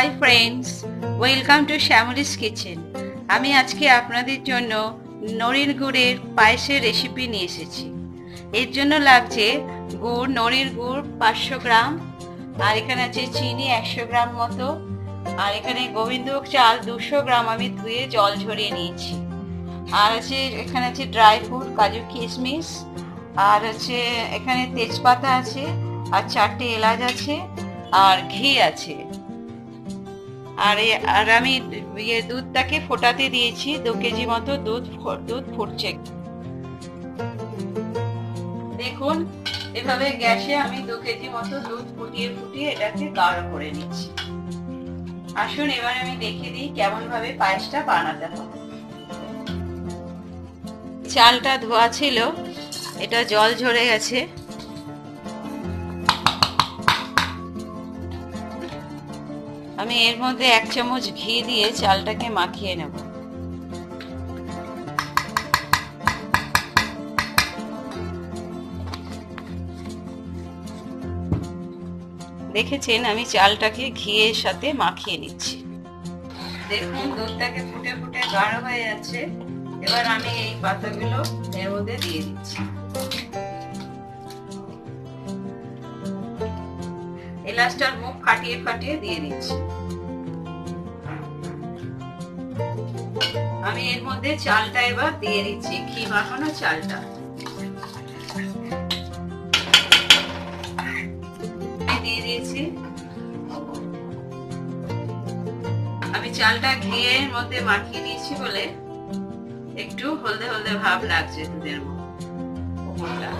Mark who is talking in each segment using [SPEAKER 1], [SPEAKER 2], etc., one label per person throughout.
[SPEAKER 1] High friends, welcome to Shyamali's kitchen. আমি আজকে আপনাদের জন্য নলেন গুড়ের পায়েসের রেসিপি নিয়ে এসেছি। এর জন্য লাগছে গুড়, নলেন গুড় 500 গ্রাম, আর এখানে আছে চিনি 100 গ্রাম মতো, আর এখানে গোবিন্দভোগ চাল 200 গ্রাম আমি ধুয়ে জল ঝরিয়ে নিয়েছি, আর আছে এখানে আছে ড্রাই ফ্রুট, কাজু, কিশমিশ, আর আছে এখানে তেজপাতা আছে, আর 4টে এলাচ আছে, আর ঘি আছে। আর আমি দুধটাকে ফোটাতে দিয়েছি, 2 কেজি মতো দুধ ফুটছে। দেখুন, এভাবে গ্যাসে আমি 2 কেজি মতো দুধ ফুটিয়ে এটাকে গাঢ় করে নিচ্ছি। আসুন এবার আমি দেখিয়ে দিই কেমন ভাবে পায়েসটা বানাতে হবে। চালটা ধোয়া ছিল, এটা জল ঝরে গেছে। আমি এর মধ্যে 1 চামচ ঘি দিয়ে চালটাকে মাখিয়ে নেব। দেখেছেন, আমি চালটাকে ঘিয়ের সাথে মাখিয়ে নিচ্ছি। দেখুন, দুধটাকে ফুটে ফুটে গাঢ় হয়ে যাচ্ছে। এবার আমি এই পাতাগুলো এর মধ্যে দিয়ে দিচ্ছি। এলাচটার মুখ ফাটিয়ে দিয়ে দিচ্ছি। আমি এর মধ্যে চালটা এবার দিয়ে দিচ্ছি, ঘি মাখানো চালটা দিয়ে দিয়েছি। আমি চালটা ঘিয়ের মধ্যে মাখিয়ে নিয়েছি বলে একটু হলদে হলদে ভাব লাগছে দুধের উপরটা।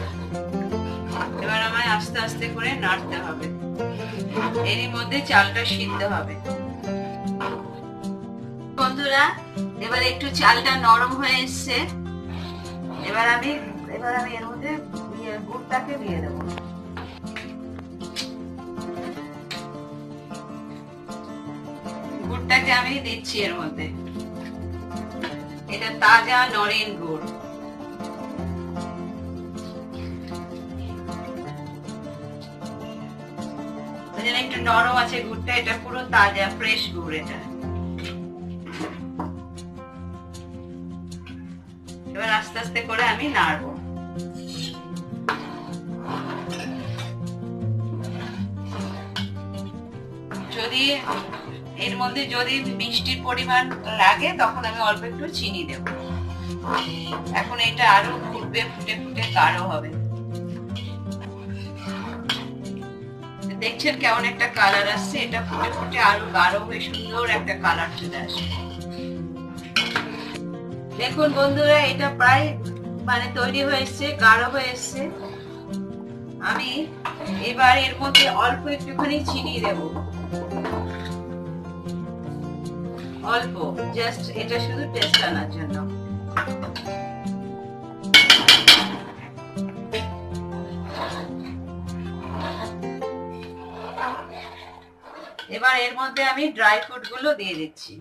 [SPEAKER 1] এবার আমায় আস্তে আস্তে করে নাড়তে হবে, এরই মধ্যে চালটা সিদ্ধ হবে। বন্ধুরা, এবার একটু চালটা নরম হয়ে এসছে। এবার আমি এর মধ্যে গুড়টাকে দিয়ে দেবো। গুড়টাকে আমি দিচ্ছি এর মধ্যে। এটা তাজা নলেন গুড়। একটু নরম আছে গুড়টা, এটা পুরো তাজা ফ্রেশ গুড় এটা। এবার আস্তে আস্তে করে আমি নাড়বো। যদি এর মধ্যে যদি মিষ্টির পরিমাণ লাগে তখন আমি অল্প একটু চিনি দেব। এখন এটা আরো ফুটবে, ফুটে ফুটে গাঢ় হবে। দেখছেন কেমন একটা কালার আসছে, এটা ফুটে ফুটে আরো গাঢ় হয়ে সুন্দর একটা কালার চলে আসে। দেখুন বন্ধুরা, এটা প্রায় তৈরি হয়ে এসছে, গাঢ় হয়ে এসছে। আমি এবার এর মধ্যে অল্প একটুখানি চিনি দেব, অল্প, জাস্ট এটা শুধু টেস্ট আনার জন্য। এবার এর মধ্যে আমি ড্রাই ফ্রুট গুলো দিয়ে দিচ্ছি।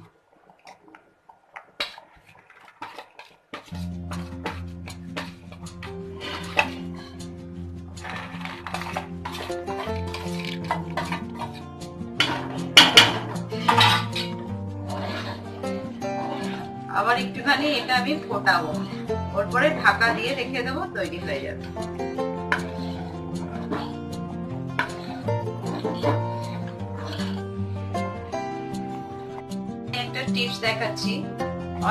[SPEAKER 1] আবার একটুখানি এটা আমি ফোটাবো, ওর পরে ঢাকা দিয়ে রেখে দেবো, তৈরি হয়ে যাবে। একটা টিপস দেখাচ্ছি,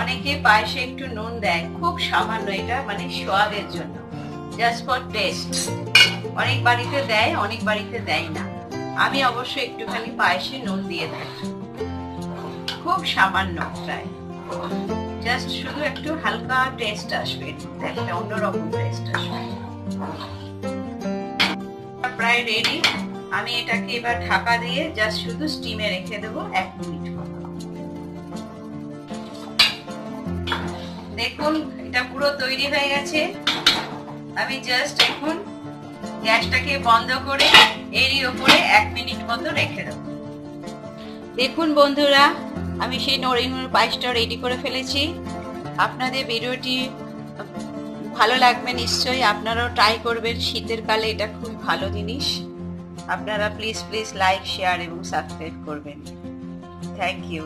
[SPEAKER 1] অনেকে পায়েসে একটু নুন দেয়, খুব সামান্য, এটা স্বাদের জন্য, জাস্ট ফর টেস্ট। অনেক বাড়িতে দেয়, অনেক বাড়িতে দেয় না। আমি অবশ্য একটুখানি পায়েসে নুন দিয়ে থাকি, খুব সামান্য, প্রায় জাস্ট শুধু একটু হালকা টেস্ট আসবে, একটা অন্যরকম টেস্ট আসবে। প্রায় রেডি। আমি এটাকে এবার ঢাকা দিয়ে জাস্ট শুধু স্টিমে রেখে দেবো 1 মিনিট মতো। দেখুন, এটা পুরো তৈরি হয়ে গেছে। আমি জাস্ট এখন গ্যাসটাকে বন্ধ করে এরই উপরে 1 মিনিট মতো রেখে দেবো। দেখুন বন্ধুরা, আমি সেই নলেন গুড়ের পায়েসটা রেডি করে ফেলেছি। আপনাদের ভিডিওটি ভালো লাগবে নিশ্চয়ই, আপনারাও ট্রাই করবেন। শীতের কালে এটা খুব ভালো জিনিস। আপনারা প্লিজ লাইক, শেয়ার এবং সাবস্ক্রাইব করবেন। Thank you.